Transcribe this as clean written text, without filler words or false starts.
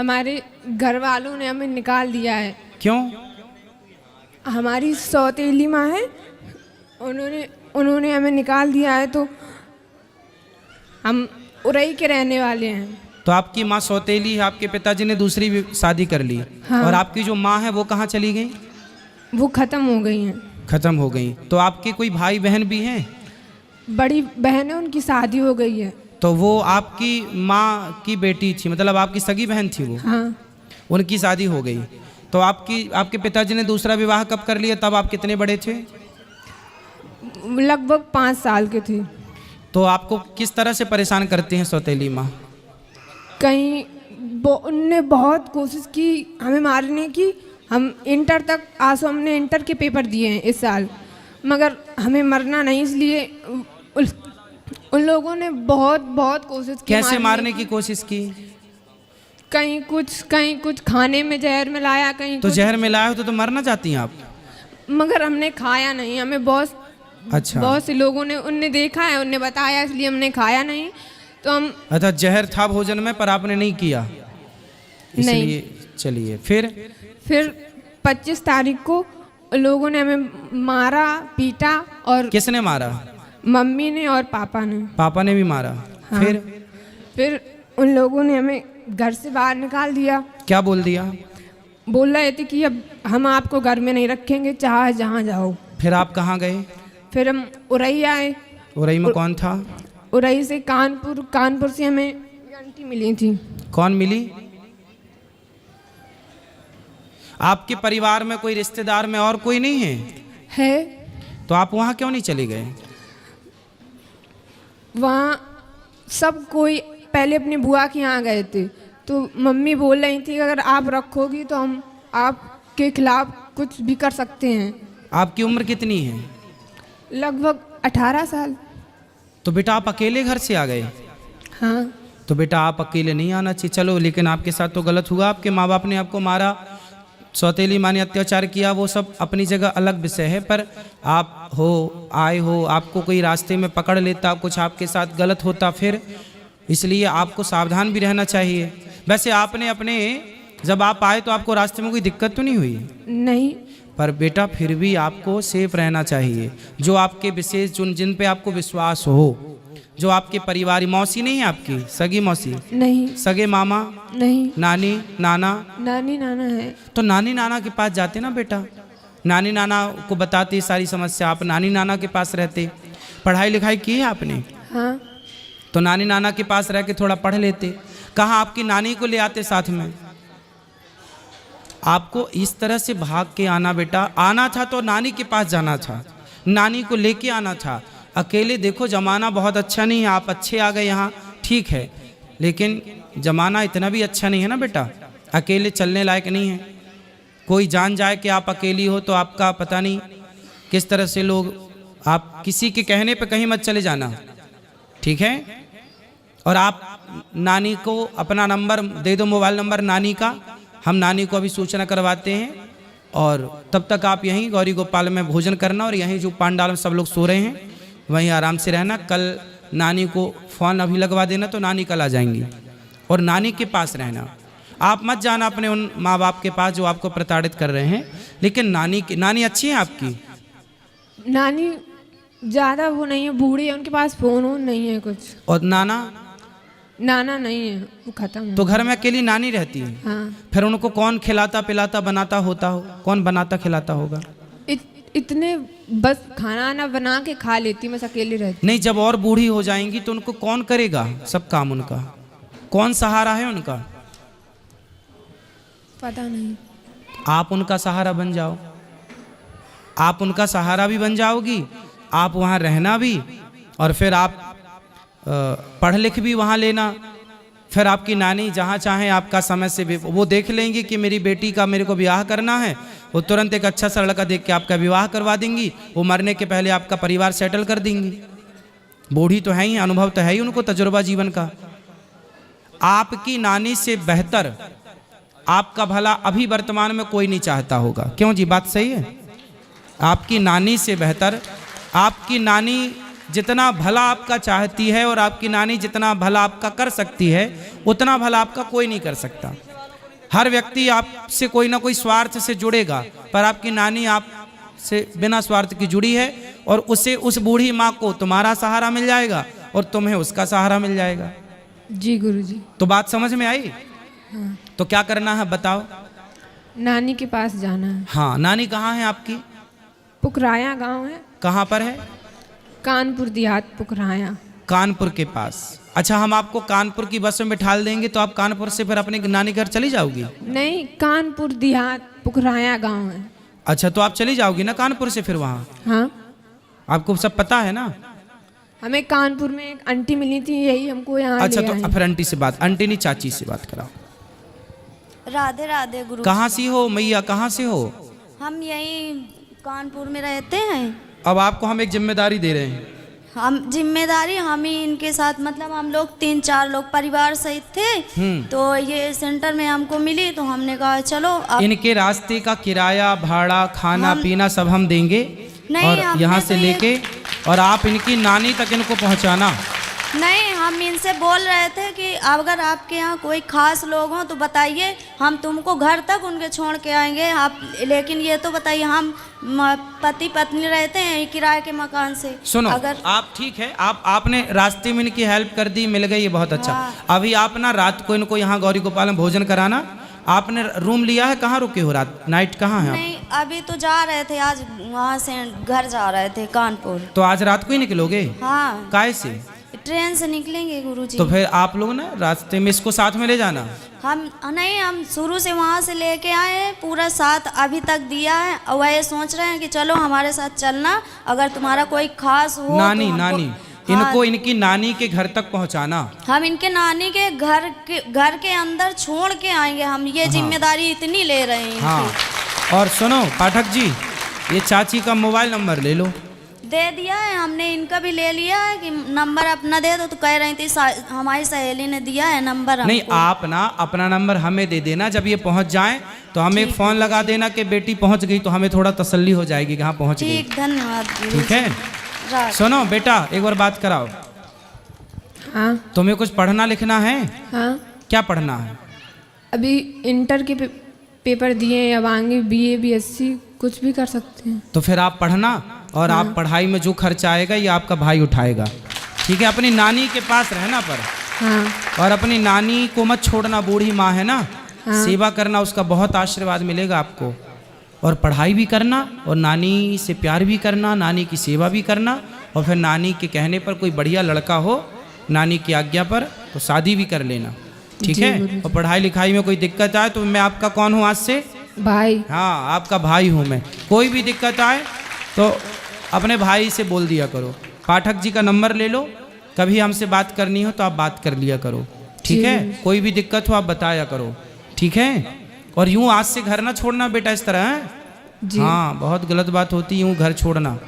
हमारे घर वालों ने हमें निकाल दिया है। क्यों? हमारी सौतेली माँ है, उन्होंने हमें निकाल दिया है, तो हम उरई के रहने वाले हैं। तो आपकी माँ सौतेली है, आपके पिताजी ने दूसरी भी शादी कर ली। हाँ। और आपकी जो माँ है वो कहाँ चली गई? वो ख़त्म हो गई हैं। खत्म हो गई। तो आपके कोई भाई बहन भी हैं? बड़ी बहन है, उनकी शादी हो गई है। तो वो आपकी माँ की बेटी थी, मतलब आपकी सगी बहन थी वो? हाँ। उनकी शादी हो गई। तो आपके पिताजी ने दूसरा विवाह कब कर लिया? तब आप कितने बड़े थे? लगभग 5 साल के थे। तो आपको किस तरह से परेशान करती हैं सौतेली माँ? कहीं उनने बहुत कोशिश की हमें मारने की। हम इंटर तक हमने इंटर के पेपर दिए हैं इस साल, मगर हमें मरना नहीं, इसलिए उन लोगों ने बहुत बहुत कोशिश की। कैसे मारने की कोशिश की? कहीं कुछ खाने में जहर मिलाया, कहीं तो कुछ। जहर मिलाया हो तो मरना चाहती हैं आप? मगर हमने खाया नहीं। हमें बहुत से लोगों ने उनने देखा है, उनने बताया, इसलिए हमने खाया नहीं। तो हम अच्छा, जहर था भोजन में पर आपने नहीं किया, इसलिए। चलिए फिर 25 तारीख को लोगों ने हमें मारा, पीटा। और किसने मारा? मम्मी ने और पापा ने। पापा ने भी मारा? हाँ। फिर उन लोगों ने हमें घर से बाहर निकाल दिया। क्या बोल दिया? बोल रहे थे कि अब हम आपको घर में नहीं रखेंगे, चाहे जहाँ जाओ। फिर आप कहाँ गए? फिर हम उरई आए। उरई में कौन था? उरई से कानपुर से हमें आंटी मिली थी। कौन मिली? आपके परिवार में कोई रिश्तेदार में और कोई नहीं है? तो आप वहाँ क्यों नहीं चले गए? वहाँ सब कोई पहले अपनी बुआ के यहाँ गए थे, तो मम्मी बोल रही थी अगर आप रखोगी तो हम आपके खिलाफ कुछ भी कर सकते हैं। आपकी उम्र कितनी है? लगभग 18 साल। तो बेटा आप अकेले घर से आ गए? हाँ। तो बेटा आप अकेले नहीं आना चाहिए, चलो, लेकिन आपके साथ तो गलत हुआ। आपके माँ बाप ने आपको मारा, सौतेली माँ ने अत्याचार किया, वो सब अपनी जगह अलग विषय है। पर आप आए हो, आपको कोई रास्ते में पकड़ लेता, कुछ आपके साथ गलत होता फिर, इसलिए आपको सावधान भी रहना चाहिए। वैसे आपने जब आप आए तो आपको रास्ते में कोई दिक्कत तो नहीं हुई? नहीं। पर बेटा फिर भी आपको सेफ रहना चाहिए। जो आपके विशेष जिन पे आपको विश्वास हो, जो आपके परिवार, मौसी नहीं है आपकी? सगी मौसी नहीं। सगे मामा नहीं। नानी नाना? नानी नाना है। तो नानी नाना के पास जाते ना बेटा, नानी नाना को बताते सारी समस्या, आप नानी नाना के पास रहते। पढ़ाई लिखाई की है आपने? हाँ। तो नानी नाना के पास रह के थोड़ा पढ़ लेते। कहाँ आपकी नानी को ले आते साथ में? आपको इस तरह से भाग के आना बेटा, आना था तो नानी के पास जाना था, नानी को लेके आना था। अकेले देखो ज़माना बहुत अच्छा नहीं है, आप अच्छे आ गए यहाँ, ठीक है, लेकिन ज़माना इतना भी अच्छा नहीं है ना बेटा, अकेले चलने लायक नहीं है। कोई जान जाए कि आप अकेली हो तो आपका पता नहीं किस तरह से लोग, आप किसी के कहने पे कहीं मत चले जाना, ठीक है? और आप नानी को अपना नंबर दे दो, मोबाइल नंबर नानी का, हम नानी को अभी सूचना करवाते हैं। और तब तक आप यहीं गौरी गोपाल में भोजन करना, और यहीं जो पांडाल में सब लोग सो रहे हैं वहीं आराम से रहना। कल नानी को फ़ोन अभी लगवा देना तो नानी कल आ जाएंगी, और नानी के पास रहना। आप मत जाना अपने उन माँ बाप के पास जो आपको प्रताड़ित कर रहे हैं, लेकिन नानी अच्छी है आपकी? नानी ज़्यादा वो नहीं है, बूढ़ी है, उनके पास फ़ोन नहीं है कुछ। और नाना नहीं है, वो खत्म है। तो घर में अकेली नानी रहती है? हाँ। फिर उनको कौन खिलाता पिलाता बनाता होता हो? कौन बनाता खिलाता होगा? इतने बस खाना आना बना के खा लेती, मैं अकेली रहती। नहीं, जब और बूढ़ी हो जाएंगी तो उनको कौन करेगा सब काम? उनका कौन सहारा है उनका? पता नहीं। आप उनका सहारा बन जाओ, आप उनका सहारा भी बन जाओगी, आप वहाँ रहना भी, और फिर आप पढ़ लिख भी वहाँ लेना। फिर आपकी नानी जहाँ चाहें आपका समय से वो देख लेंगी कि मेरी बेटी का मेरे को ब्याह करना है, वो तुरंत एक अच्छा सा लड़का देख के आपका विवाह करवा देंगी। वो मरने के पहले आपका परिवार सेटल कर देंगी। बूढ़ी तो है ही, अनुभव तो है ही उनको, तजुर्बा जीवन का। आपकी नानी से बेहतर आपका भला अभी वर्तमान में कोई नहीं चाहता होगा, क्यों जी? बात सही है? आपकी नानी से बेहतर, आपकी नानी जितना भला आपका चाहती है और आपकी नानी जितना भला आपका कर सकती है, उतना भला आपका कोई नहीं कर सकता। हर व्यक्ति आपसे कोई ना कोई स्वार्थ से जुड़ेगा, पर आपकी नानी आपसे बिना स्वार्थ की जुड़ी है, और उसे उस बूढ़ी माँ को तुम्हारा सहारा मिल जाएगा और तुम्हें उसका सहारा मिल जाएगा। जी गुरुजी। तो बात समझ में आई? हाँ। तो क्या करना है बताओ? नानी के पास जाना है। हाँ, नानी कहाँ है आपकी? पुकराया गांव है। कहाँ पर है? कानपुर देहात पुकराया। कानपुर के पास। अच्छा, हम आपको कानपुर की बस में बिठा देंगे तो आप कानपुर से फिर अपने नानी घर चली जाओगी? नहीं, कानपुर देहात पुकराया गांव है। अच्छा, तो आप चली जाओगी ना कानपुर से फिर वहाँ? हाँ, आपको सब पता है ना? हमें कानपुर में एक आंटी मिली थी, यही हमको यहाँ अच्छा, ले तो आई। फिर आंटी से बात, आंटी नहीं चाची से बात कराओ। राधे राधे गुरु। कहाँ से हो मैया, कहाँ से हो? हम यही कानपुर में रहते हैं। अब आपको हम एक जिम्मेदारी दे रहे हैं। हम जिम्मेदारी हम ही इनके साथ, मतलब हम लोग 3-4 लोग परिवार सहित थे, तो ये सेंटर में हमको मिली तो हमने कहा चलो अब इनके रास्ते का किराया, भाड़ा, खाना पीना सब हम देंगे, नहीं, और हमने यहाँ तो से ये- लेके और आप इनकी नानी तक इनको पहुँचाना। नहीं, हम इनसे बोल रहे थे कि अगर आपके यहाँ कोई खास लोग हों तो बताइए, हम तुमको घर तक उनके छोड़ के आएंगे आप, लेकिन ये तो बताइए, हम पति पत्नी रहते हैं किराए के मकान से। सुनो, अगर आप ठीक है, आपने रास्ते में इनकी हेल्प कर दी, मिल गई, ये बहुत अच्छा। हाँ। अभी आप ना रात को इनको यहाँ गौरी गोपाल में भोजन कराना। आपने रूम लिया है? कहाँ रुके हो रात, नाइट कहाँ है आप? नहीं, अभी तो जा रहे थे, आज वहाँ से घर जा रहे थे कानपुर। तो आज रात को ही निकलोगे? हाँ, काय से? ट्रेन से निकलेंगे गुरुजी। तो फिर आप लोग ना रास्ते में इसको साथ में ले जाना। हम नहीं, हम शुरू से वहाँ से लेके आए हैं, पूरा साथ अभी तक दिया है, और वह सोच रहे हैं कि चलो हमारे साथ चलना, अगर तुम्हारा कोई खास हो नानी तो हमको- नानी हाँ, इनको इनकी नानी के घर तक पहुंचाना। हम इनके नानी के घर के अंदर छोड़ के आएंगे, हम ये जिम्मेदारी इतनी ले रहे हैं हाँ, इनकी। और सुनो पाठक जी, ये चाची का मोबाइल नंबर ले लो। दे दिया है हमने, इनका भी ले लिया है कि नंबर अपना दे दो, तो कह रही थी हमारी सहेली ने दिया है नंबर हमको। नहीं, आप ना अपना नंबर हमें दे देना, जब ये पहुंच जाए तो हमें एक फ़ोन लगा देना कि बेटी पहुंच गई, तो हमें थोड़ा तसल्ली हो जाएगी कि हाँ पहुंच गई। ठीक, धन्यवाद गुरु। ठीक है, राधे। सुनो बेटा, एक बार बात कराओ, हाँ तुम्हें कुछ पढ़ना लिखना है? हाँ, क्या पढ़ना है? अभी इंटर के पेपर दिए हैं, अब आगे BA BSc कुछ भी कर सकते हैं। तो फिर आप पढ़ना, और आप पढ़ाई में जो खर्चा आएगा ये आपका भाई उठाएगा। ठीक है, अपनी नानी के पास रहना पर, हाँ और अपनी नानी को मत छोड़ना, बूढ़ी माँ है ना, हाँ। सेवा करना, उसका बहुत आशीर्वाद मिलेगा आपको। और पढ़ाई भी करना, और नानी से प्यार भी करना, नानी की सेवा भी करना, और फिर नानी के कहने पर कोई बढ़िया लड़का हो, नानी की आज्ञा पर, तो शादी भी कर लेना। ठीक जी, है, गुरुजी। और पढ़ाई लिखाई में कोई दिक्कत आए तो मैं आपका कौन हूँ आज से? भाई। हाँ, आपका भाई हूँ मैं। कोई भी दिक्कत आए तो अपने भाई से बोल दिया करो। पाठक जी का नंबर ले लो, कभी हमसे बात करनी हो तो आप बात कर लिया करो। ठीक है, कोई भी दिक्कत हो आप बताया करो। ठीक है, और यूं आज से घर ना छोड़ना बेटा इस तरह है। जी। हाँ, बहुत गलत बात होती है यूं घर छोड़ना।